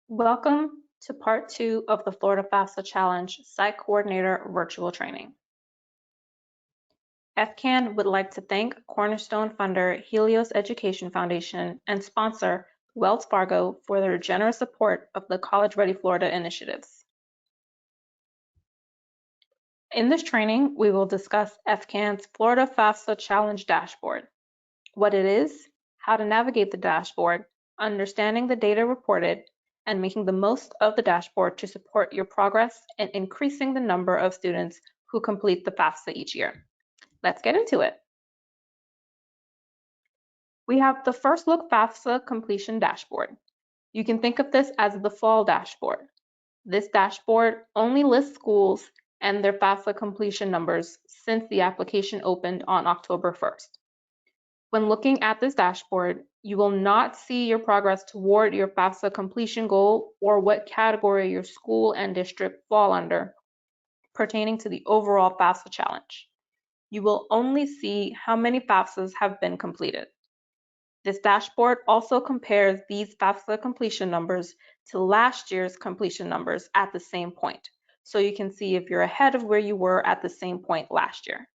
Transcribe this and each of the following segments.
Welcome to part 2 of the Florida FAFSA Challenge Site Coordinator Virtual Training. FCAN would like to thank Cornerstone funder Helios Education Foundation and sponsor Wells Fargo for their generous support of the College Ready Florida initiatives. In this training, we will discuss FCAN's Florida FAFSA Challenge Dashboard, what it is, how to navigate the dashboard, understanding the data reported, and making the most of the dashboard to support your progress and increasing the number of students who complete the FAFSA each year. Let's get into it. We have the First Look FAFSA Completion Dashboard. You can think of this as the fall dashboard. This dashboard only lists schools and their FAFSA completion numbers since the application opened on October 1st. When looking at this dashboard, you will not see your progress toward your FAFSA completion goal or what category your school and district fall under pertaining to the overall FAFSA challenge. You will only see how many FAFSAs have been completed. This dashboard also compares these FAFSA completion numbers to last year's completion numbers at the same point, so you can see if you're ahead of where you were at the same point last year.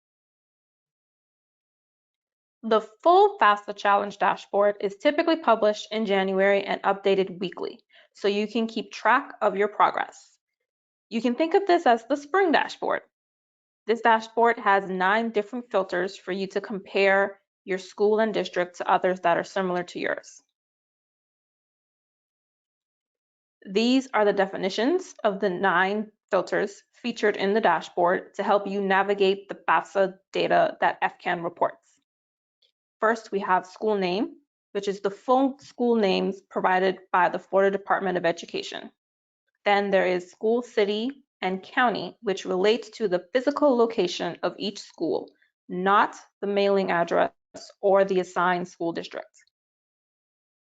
The full FAFSA Challenge dashboard is typically published in January and updated weekly, so you can keep track of your progress. You can think of this as the spring dashboard. This dashboard has 9 different filters for you to compare your school and district to others that are similar to yours. These are the definitions of the 9 filters featured in the dashboard to help you navigate the FAFSA data that FCAN reports. First, we have school name, which is the full school names provided by the Florida Department of Education. Then there is school, city, and county, which relates to the physical location of each school, not the mailing address or the assigned school district.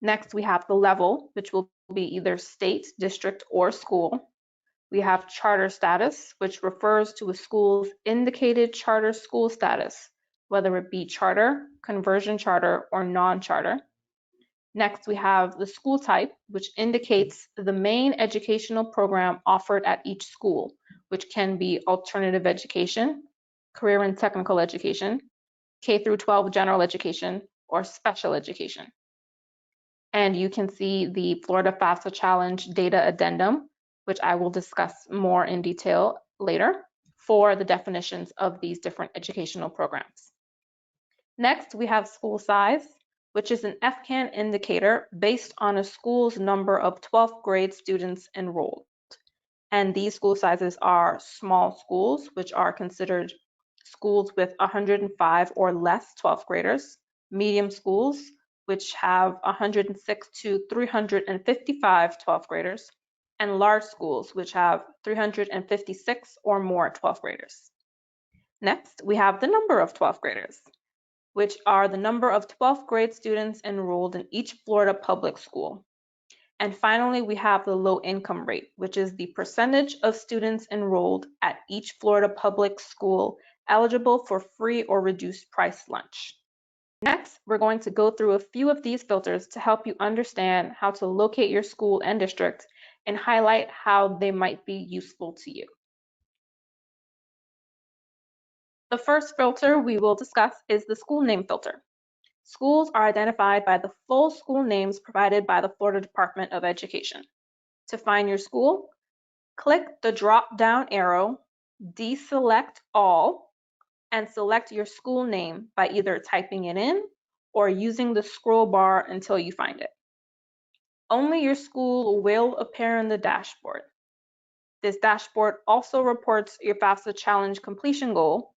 Next, we have the level, which will be either state, district, or school. We have charter status, which refers to a school's indicated charter school status, whether it be charter, conversion charter, or non-charter. Next, we have the school type, which indicates the main educational program offered at each school, which can be alternative education, career and technical education, K through 12 general education, or special education. And you can see the Florida FAFSA Challenge data addendum, which I will discuss more in detail later, for the definitions of these different educational programs. Next, we have school size, which is an FCAN indicator based on a school's number of 12th grade students enrolled. And these school sizes are small schools, which are considered schools with 105 or less 12th graders, medium schools, which have 106 to 355 12th graders, and large schools, which have 356 or more 12th graders. Next, we have the number of 12th graders, which are the number of 12th grade students enrolled in each Florida public school. And finally, we have the low income rate, which is the percentage of students enrolled at each Florida public school eligible for free or reduced price lunch. Next, we're going to go through a few of these filters to help you understand how to locate your school and district and highlight how they might be useful to you. The first filter we will discuss is the school name filter. Schools are identified by the full school names provided by the Florida Department of Education. To find your school, click the drop-down arrow, deselect all, and select your school name by either typing it in or using the scroll bar until you find it. Only your school will appear in the dashboard. This dashboard also reports your FAFSA challenge completion goal,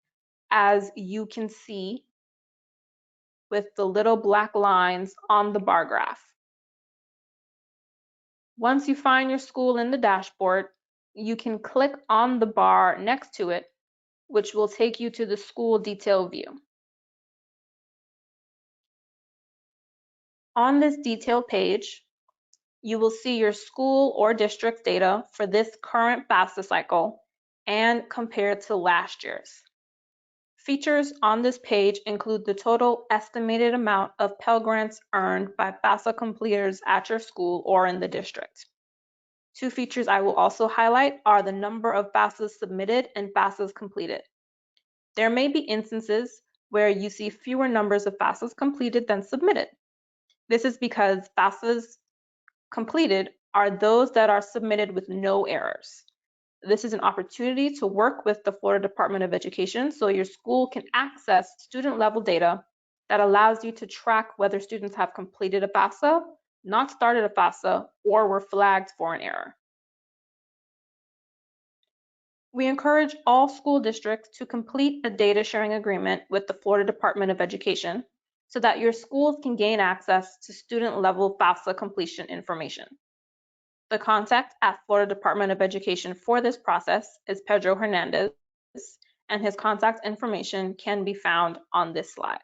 as you can see with the little black lines on the bar graph. Once you find your school in the dashboard, you can click on the bar next to it, which will take you to the school detail view. On this detail page, you will see your school or district data for this current FAFSA cycle and compared to last year's. Features on this page include the total estimated amount of Pell Grants earned by FAFSA completers at your school or in the district. Two features I will also highlight are the number of FAFSAs submitted and FAFSAs completed. There may be instances where you see fewer numbers of FAFSAs completed than submitted. This is because FAFSAs completed are those that are submitted with no errors. This is an opportunity to work with the Florida Department of Education so your school can access student level data that allows you to track whether students have completed a FAFSA, not started a FAFSA, or were flagged for an error. We encourage all school districts to complete a data sharing agreement with the Florida Department of Education so that your schools can gain access to student level FAFSA completion information. The contact at Florida Department of Education for this process is Pedro Hernandez, and his contact information can be found on this slide.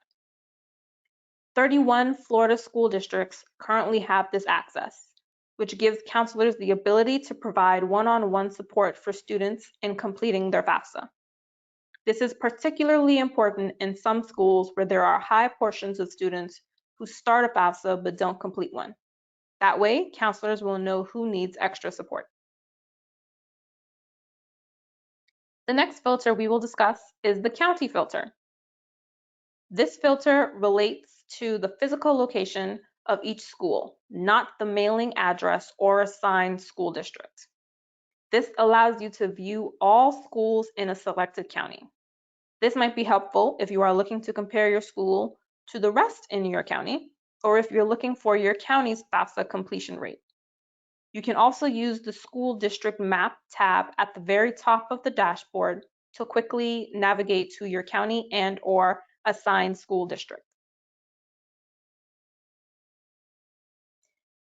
31 Florida school districts currently have this access, which gives counselors the ability to provide one-on-one support for students in completing their FAFSA. This is particularly important in some schools where there are high portions of students who start a FAFSA but don't complete one. That way, counselors will know who needs extra support. The next filter we will discuss is the county filter. This filter relates to the physical location of each school, not the mailing address or assigned school district. This allows you to view all schools in a selected county. This might be helpful if you are looking to compare your school to the rest in your county, or if you're looking for your county's FAFSA completion rate. You can also use the School District Map tab at the very top of the dashboard to quickly navigate to your county and/or assigned school district.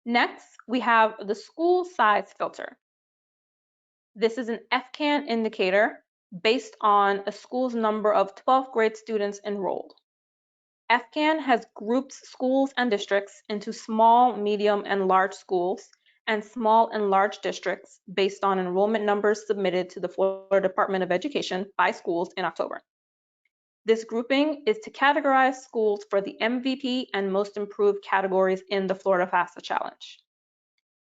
Next, we have the school size filter. This is an FCAN indicator based on a school's number of 12th grade students enrolled. FCAN has grouped schools and districts into small, medium, and large schools and small and large districts based on enrollment numbers submitted to the Florida Department of Education by schools in October. This grouping is to categorize schools for the MVP and most improved categories in the Florida FAFSA Challenge.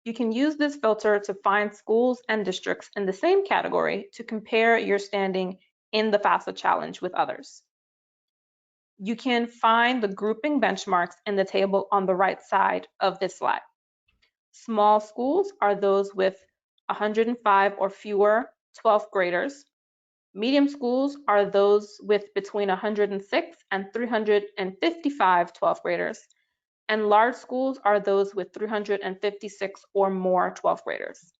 You can use this filter to find schools and districts in the same category to compare your standing in the FAFSA Challenge with others. You can find the grouping benchmarks in the table on the right side of this slide. Small schools are those with 105 or fewer 12th graders. Medium schools are those with between 106 and 355 12th graders. And large schools are those with 356 or more 12th graders.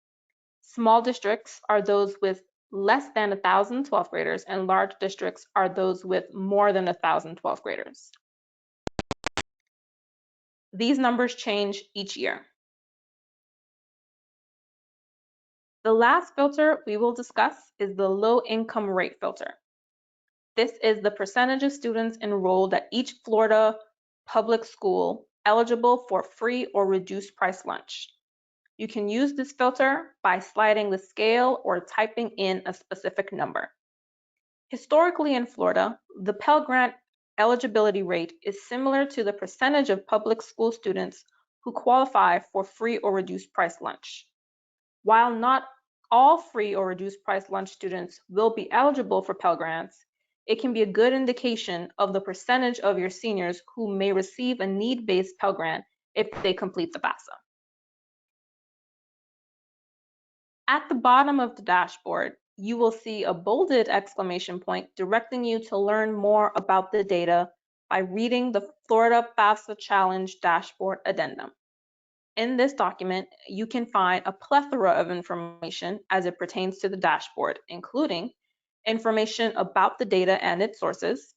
Small districts are those with less than 1,000 12th graders, and large districts are those with more than 1,000 12th graders. These numbers change each year. The last filter we will discuss is the low income rate filter. This is the percentage of students enrolled at each Florida public school eligible for free or reduced price lunch. You can use this filter by sliding the scale or typing in a specific number. Historically in Florida, the Pell Grant eligibility rate is similar to the percentage of public school students who qualify for free or reduced price lunch. While not all free or reduced price lunch students will be eligible for Pell Grants, it can be a good indication of the percentage of your seniors who may receive a need-based Pell Grant if they complete the FAFSA. At the bottom of the dashboard, you will see a bolded exclamation point directing you to learn more about the data by reading the Florida FAFSA Challenge Dashboard Addendum. In this document, you can find a plethora of information as it pertains to the dashboard, including information about the data and its sources,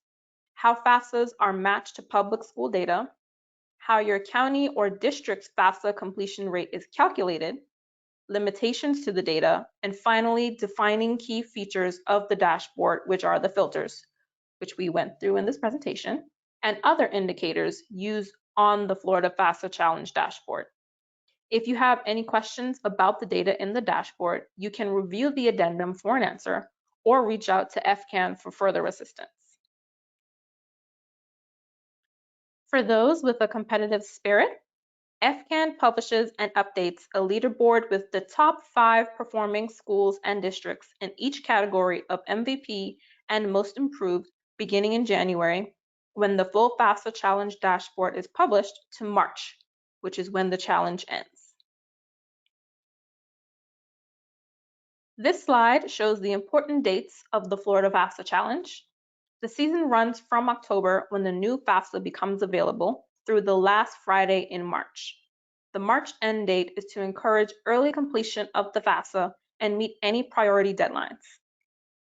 how FAFSAs are matched to public school data, how your county or district's FAFSA completion rate is calculated, limitations to the data, and finally, defining key features of the dashboard, which are the filters, which we went through in this presentation, and other indicators used on the Florida FAFSA Challenge dashboard. If you have any questions about the data in the dashboard, you can review the addendum for an answer or reach out to FCAN for further assistance. For those with a competitive spirit, FCAN publishes and updates a leaderboard with the top 5 performing schools and districts in each category of MVP and Most Improved beginning in January, when the full FAFSA Challenge dashboard is published, to March, which is when the challenge ends. This slide shows the important dates of the Florida FAFSA Challenge. The season runs from October, when the new FAFSA becomes available, through the last Friday in March. The March end date is to encourage early completion of the FAFSA and meet any priority deadlines.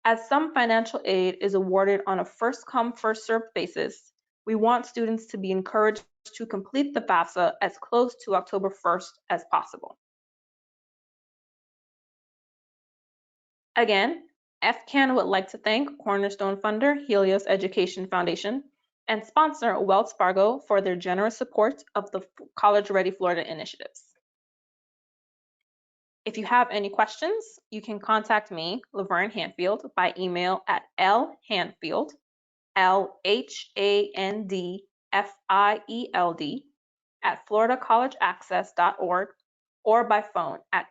As some financial aid is awarded on a first-come, first-served basis, we want students to be encouraged to complete the FAFSA as close to October 1st as possible. Again, FCAN would like to thank Cornerstone funder Helios Education Foundation and sponsor Wells Fargo for their generous support of the College Ready Florida initiatives. If you have any questions, you can contact me, Laverne Hanfield, by email at lhanfield, LHANDFIELD, at floridacollegeaccess.org, or by phone at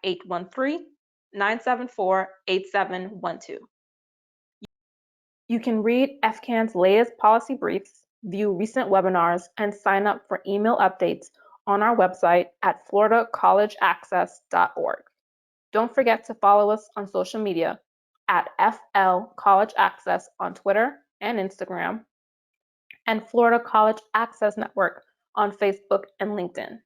813-974-8712. You can read FCAN's latest policy briefs, view recent webinars, and sign up for email updates on our website at floridacollegeaccess.org. Don't forget to follow us on social media at FL College Access on Twitter and Instagram, and Florida College Access Network on Facebook and LinkedIn.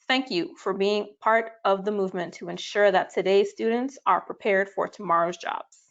Thank you for being part of the movement to ensure that today's students are prepared for tomorrow's jobs.